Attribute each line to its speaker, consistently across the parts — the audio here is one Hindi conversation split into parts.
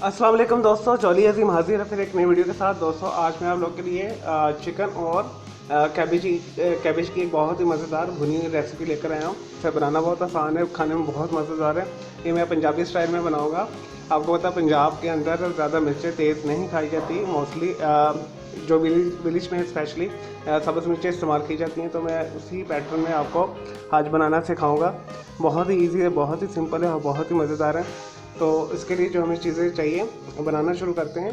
Speaker 1: अस्सलाम वालेकुम दोस्तों, चौली अजीम हाजिर है फिर एक नई वीडियो के साथ। दोस्तों आज मैं आप लोग के लिए चिकन और कैबेज की एक बहुत ही मज़ेदार भुनी हुई रेसिपी लेकर आया हूँ। इसे बनाना बहुत आसान है, खाने में बहुत मज़ेदार है। ये मैं पंजाबी स्टाइल में बनाऊँगा। आपको पता है पंजाब के अंदर ज़्यादा मिर्चें तेज़ नहीं खाई जाती। मोस्टली जो विलेज में स्पेशली सब्ज़ मिर्चें इस्तेमाल की जाती हैं। तो मैं उसी पैटर्न में आपको आज बनाना सिखाऊँगा। बहुत ही ईजी है, बहुत ही सिंपल है और बहुत ही मज़ेदार है। तो इसके लिए जो हमें चीज़ें चाहिए बनाना शुरू करते हैं।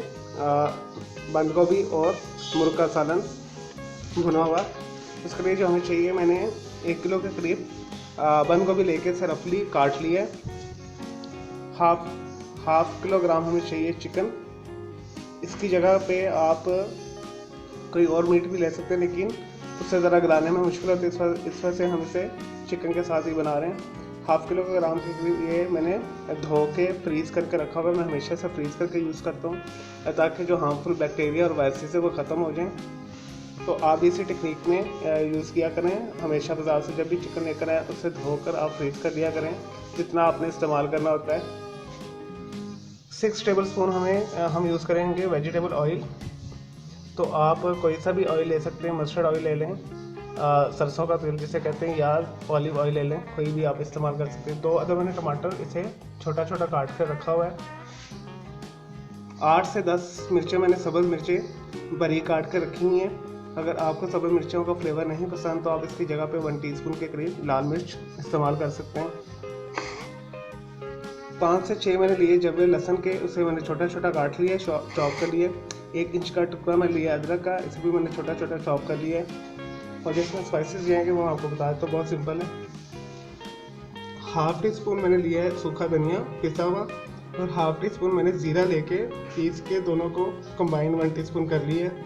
Speaker 1: बंद गोभी और मुर्ग का सालन भुना हुआ। इसके लिए जो हमें चाहिए, मैंने 1 किलो के करीब बंद गोभी लेके इसे रफली काट लिया है। हाफ किलोग्राम हमें चाहिए चिकन। इसकी जगह पे आप कोई और मीट भी ले सकते हैं, लेकिन उससे ज़रा गलाने में मुश्किल होती है, इस वजह से हम इसे चिकन के साथ ही बना रहे हैं। हाफ किलोग्राम के करीब ये मैंने धो के फ्रीज़ करके रखा हुआ है। मैं हमेशा से फ्रीज़ करके यूज़ करता हूँ ताकि जो हार्मफुल बैक्टीरिया और वायरसेस है वो ख़त्म हो जाएं। तो आप इसी टेक्निक में यूज़ किया करें। हमेशा बाज़ार से जब भी चिकन लेकर आए उसे धोकर आप फ्रीज़ कर दिया करें जितना आपने इस्तेमाल करना होता है। 6 टेबल स्पून हम यूज़ करेंगे वेजिटेबल ऑयल। तो आप कोई सा भी ऑयल ले सकते हैं, मस्टर्ड ऑयल ले लें, सरसों का तेल जिसे कहते हैं, या ऑलिव ऑयल ले लें, कोई भी आप इस्तेमाल कर सकते हैं। 2 अदर मैंने टमाटर इसे छोटा छोटा काट कर रखा हुआ है। 8 से 10 मिर्चें मैंने सब्ज़ मिर्चें बारीक काट कर रखी हुई हैं। अगर आपको सब्ज़ मिर्चों का फ्लेवर नहीं पसंद तो आप इसकी जगह पे 1 टीस्पून के करीब लाल मिर्च इस्तेमाल कर सकते हैं। 5 से 6 मैंने लिए जब लहसुन के, उसे मैंने छोटा छोटा काट लिया, चॉप कर लिए। 1 इंच का टुकड़ा मैं लिया अदरक का, इसे भी मैंने छोटा छोटा चॉप कर लिया है। और जिसमें स्पाइसेस जाएंगे वो आपको बताया, तो बहुत सिंपल है। हाफ टी स्पून मैंने लिया है सूखा धनिया पिसा हुआ, और हाफ टी स्पून मैंने ज़ीरा लेके पीस के दोनों को कंबाइन 1 टीस्पून कर लिया है।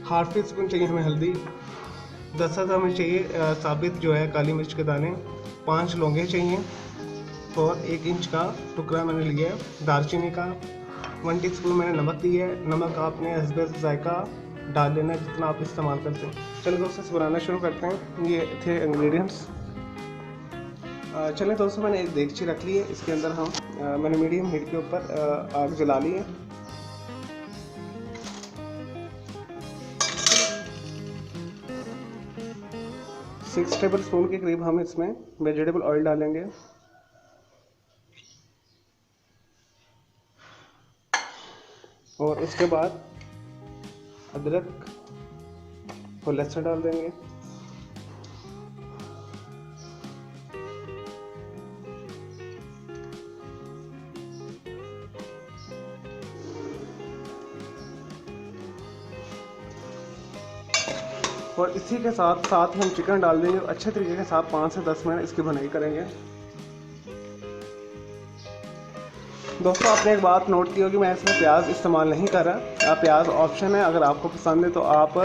Speaker 1: हाफ टी स्पून चाहिए हमें हल्दी। 10 हमें चाहिए साबित जो है काली मिर्च के दाने। 5 लौंगे चाहिए और 1 इंच का टुकड़ा मैंने लिया है दालचीनी का। 1 टीस्पून मैंने नमक दिया है। नमक आपने हस्बे जायका डाल लेना है जितना आप इस्तेमाल करते हैं। चलिए दोस्तों इसे बनाना शुरू करते हैं। ये थे इंग्रेडिएंट्स। चलिए दोस्तों, मैंने एक देगची रख ली है। इसके अंदर मैंने मीडियम हीट के ऊपर आग जला ली है। सिक्स टेबल स्पून के करीब हम इसमें वेजिटेबल ऑयल डालेंगे। और उसके बाद अदरक और लहसुन डाल देंगे। और इसी के साथ साथ हम चिकन डाल देंगे और अच्छे तरीके के साथ 5 से 10 मिनट इसकी भुनाई करेंगे। दोस्तों आपने एक बात नोट की होगी, मैं इसमें प्याज इस्तेमाल नहीं कर रहा। प्याज ऑप्शन है, अगर आपको पसंद है तो आप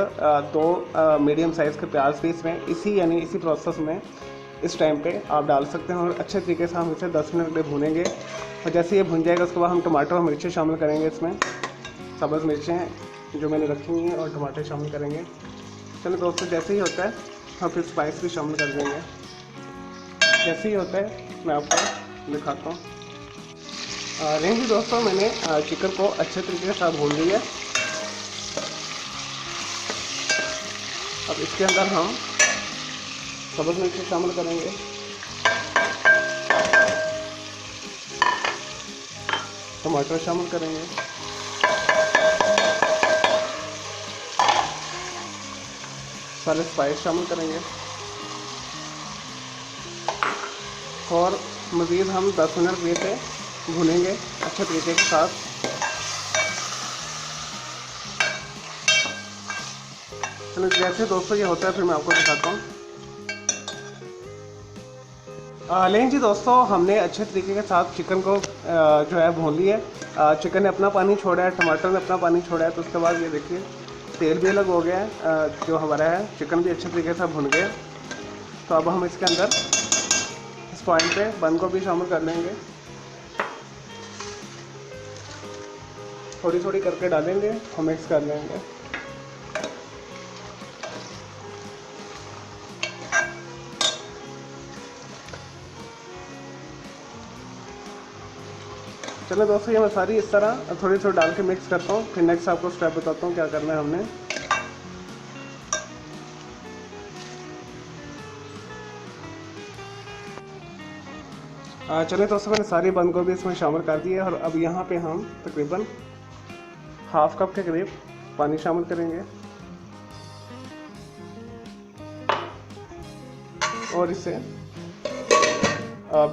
Speaker 1: 2 मीडियम साइज़ के प्याज भी इसमें इसी प्रोसेस में इस टाइम पे आप डाल सकते हैं। और अच्छे तरीके से हम इसे 10 मिनट के लिए भूनेंगे। और जैसे ये भुन जाएगा उसके बाद हम टमाटर और मिर्चें शामिल करेंगे। इसमें सब्ज़ मिर्चें जो मैंने रखी हुई हैं और टमाटर शामिल करेंगे। चलो दोस्तों, जैसे ही होता है हम फिर स्पाइस भी शामिल कर देंगे। जैसे ही होता है मैं आपको दिखाता हूँ। जी दोस्तों, मैंने चिकन को अच्छे तरीके से भून लिया है। अब इसके अंदर हम सब्ज़ मिर्च शामिल करेंगे, टमाटर शामिल करेंगे, सारे स्पाइस शामिल करेंगे। और मज़ीद हम 10 मिनट के लिए भुनेंगे अच्छे तरीके के साथ। चलो जैसे दोस्तों ये होता है फिर मैं आपको दिखाता हूँ। लेकिन जी दोस्तों, हमने अच्छे तरीके के साथ चिकन को जो है भून लिया है। चिकन ने अपना पानी छोड़ा है, टमाटर ने अपना पानी छोड़ा है। तो उसके बाद ये देखिए तेल भी अलग हो गया है जो हमारा है। चिकन भी अच्छे तरीके से भुन गया। तो अब हम इसके अंदर इस पॉइंट पे बंद गोभी शामिल कर लेंगे, थोड़ी थोड़ी करके डालेंगे और मिक्स कर लेंगे। चलो दोस्तों, ये मैं सारी इस तरह थोड़ी थोड़ी डाल के मिक्स करता हूँ, फिर नेक्स्ट आपको स्टेप बताता हूँ क्या करना है हमने। चलिए दोस्तों, मैंने सारी बंद गोभी इसमें शामिल कर दी है और अब यहाँ पे हम तकरीबन हाफ कप के करीब पानी शामिल करेंगे और इसे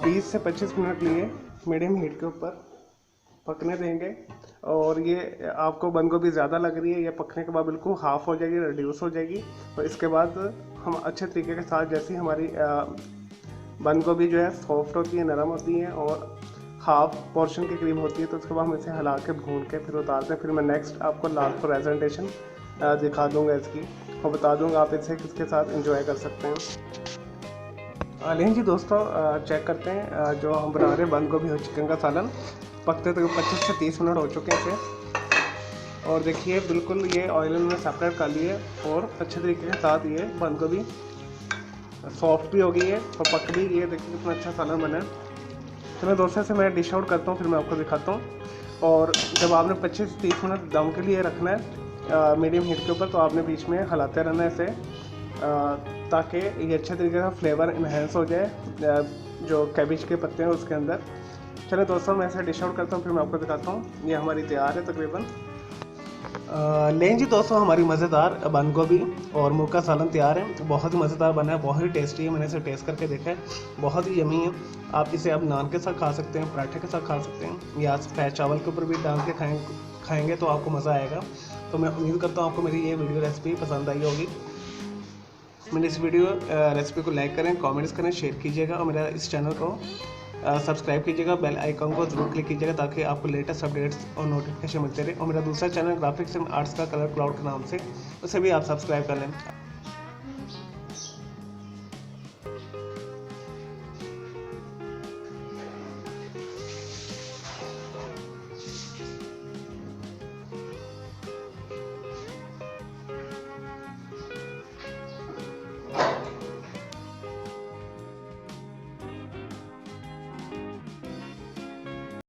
Speaker 1: 20 से 25 मिनट लिए मीडियम हीट के ऊपर पकने देंगे। और ये आपको बंद गोभी ज़्यादा लग रही है, ये पकने के बाद बिल्कुल हाफ़ हो जाएगी, रिड्यूस हो जाएगी। तो इसके बाद हम अच्छे तरीके के साथ, जैसी हमारी बंद गोभी जो है सॉफ्ट होती है, नरम होती है और हाफ पोर्शन के करीब होती है, तो उसके बाद हम इसे हिला के भून के फिर उतारते हैं। फिर मैं नेक्स्ट आपको लास्ट प्रेजेंटेशन दिखा दूंगा इसकी और बता दूंगा आप इसे किसके साथ एंजॉय कर सकते हैं। लेकिन जी दोस्तों, चेक करते हैं जो हम बना रहे हैं बंद गोभी और चिकन का सालन, पकते तो 25 से 30 मिनट हो चुके हैं इसे। और देखिए बिल्कुल ये ऑयल में सेपरेट कर लिए और अच्छे तरीके के साथ ये बंद गोभी सॉफ्ट भी हो गई है और पक भी गई है। देखिए कितना अच्छा सालन बना है। चलो दोस्तों, से मैं डिश आउट करता हूँ, फिर मैं आपको दिखाता हूँ। और जब आपने 25 से 30 मिनट दम के लिए रखना है मीडियम हीट के ऊपर, तो आपने बीच में हिलाते रहना है इसे ताकि ये अच्छे तरीके से फ्लेवर इन्हेंस हो जाए जो कैबेज के पत्ते हैं उसके अंदर। चलो दोस्तों, मैं इसे डिश आउट करता हूँ, फिर मैं आपको दिखाता हूँ। ये हमारी तैयार है तकरीबन। लेकिन जी दोस्तों, हमारी मज़ेदार बंद गोभी और मुर्ग का सालन तैयार है। बहुत ही मज़ेदार बना है, बहुत ही टेस्टी है। मैंने इसे टेस्ट करके देखा है, बहुत ही यमी है। आप इसे अब नान के साथ खा सकते हैं, पराठे के साथ खा सकते हैं, या सफ़ेद चावल के ऊपर भी डाल के खाएंगे तो आपको मज़ा आएगा। तो मैं उम्मीद करता हूँ आपको मेरी ये वीडियो रेसिपी पसंद आई होगी। मैंने इस वीडियो रेसिपी को लाइक करें, कमेंट्स करें, शेयर कीजिएगा और मेरा इस चैनल को सब्सक्राइब कीजिएगा, बेल आइकन को जरूर क्लिक कीजिएगा ताकि आपको लेटेस्ट अपडेट्स और नोटिफिकेशन मिलते रहे। और मेरा दूसरा चैनल ग्राफिक्स एंड आर्ट्स का कलर क्लाउड के नाम से, उसे भी आप सब्सक्राइब कर लें।